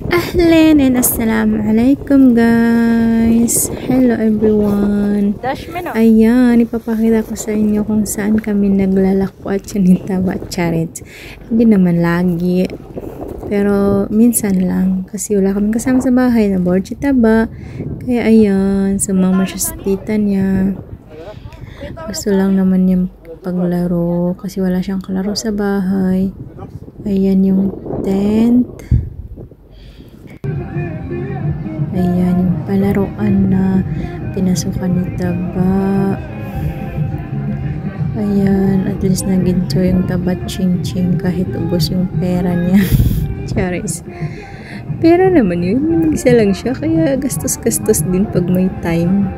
Ahlan and assalamualaikum guys. Hello everyone. Ayan, ipapakita ko sa inyo kung saan kami naglalakwat taba charit. Hindi naman lagi. Pero minsan lang kasi wala kaming kasama sa bahay na board si taba. Kaya ayan, sumama siya sa tita niya. Gusto lang naman yung paglaro kasi wala siyang kalaro sa bahay. Ayan yung tent. Ayan yung palaruan na pinasukan ni taba. Ayan, at least nag-enjoy yung taba ching-ching kahit ubos yung pera niya. Charis. Pera naman yun. Isa lang siya kaya gastos-gastos din pag may time.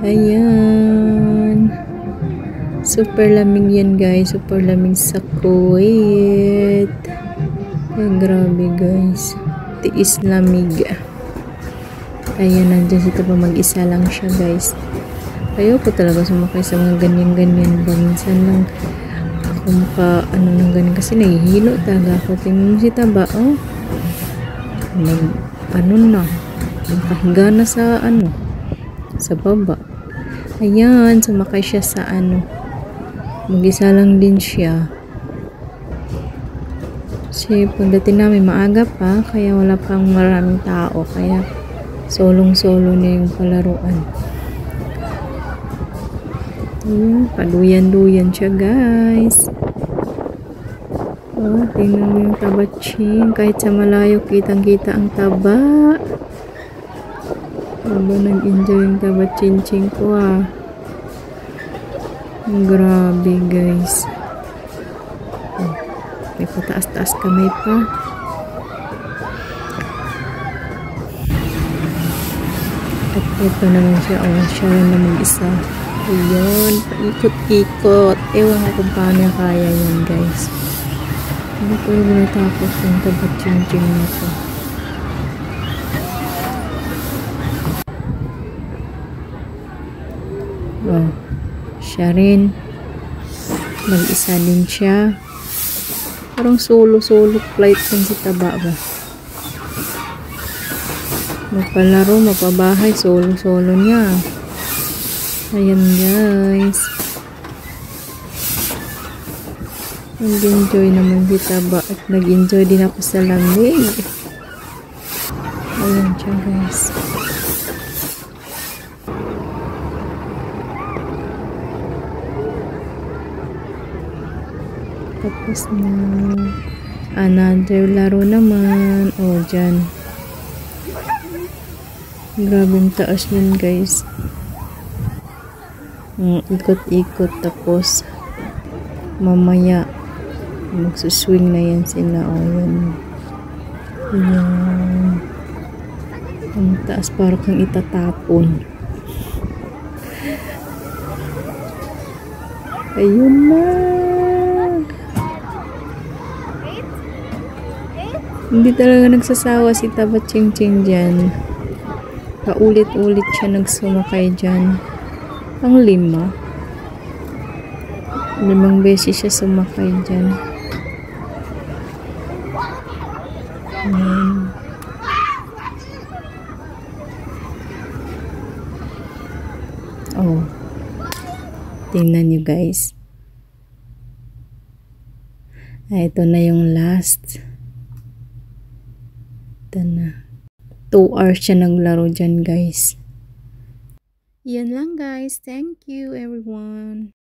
Ayan. Super lamig yan guys. Super lamig sa Kuwait. Ay, grabe guys. Tiis lamig. Ayan, nandiyan si taba, mag-isa lang siya guys. Ayoko talaga sumakay sa mga ganyan-ganyan ba. Minsan lang ako ng ganyan kasi nahihilo talaga ako. Tingnan mo si taba, oh. Nakahiga na sa sa baba. Ayan, sumakay siya sa mag-isa lang din siya. Kasi pagdating namin maaga pa, kaya wala pang maraming tao. Kaya solong-solo na yung palaruan. Ayan, paduyan-duyan siya guys. Oh, tingnan mo yung taba ching. Kahit sa malayo, kitang-kita ang taba. Nag-enjoy yung taba ching-ching ko Grabe guys. Oh, may pataas-taas kamay pa. At ito naman siya. Oh, siya rin na mag-isa. Ayan, paikot-ikot. Ewan ko kung paano niya kaya yan guys. Hindi ko yung natapos yung taba ching-ching nito. Oh, siya rin. Mag-isa din siya. Parang solo-solo flight din si taba ba. Magpalaro, mapabahay, solo-solo niya. Ayan guys. Nag-enjoy naman si taba at nag-enjoy din ako sa lamig. Ayan siya guys. Tapos na another laro naman. Oh, dyan. Grabe yung taas yun guys. Ikot-ikot. Tapos mamaya magsuswing na yan sila. Oh, yan. Ayan. Ang taas para kang itatapon. Ayun na. Hindi talaga nagsasawa si taba ching-ching dyan. Paulit-ulit siya nagsumakay dyan. Ang 5 beses siya sumakay dyan. Ayan. Oh. Tingnan nyo guys. Ito na yung last. Ito na. 2 hours siya naglaro dyan guys. Yan lang guys. Thank you everyone.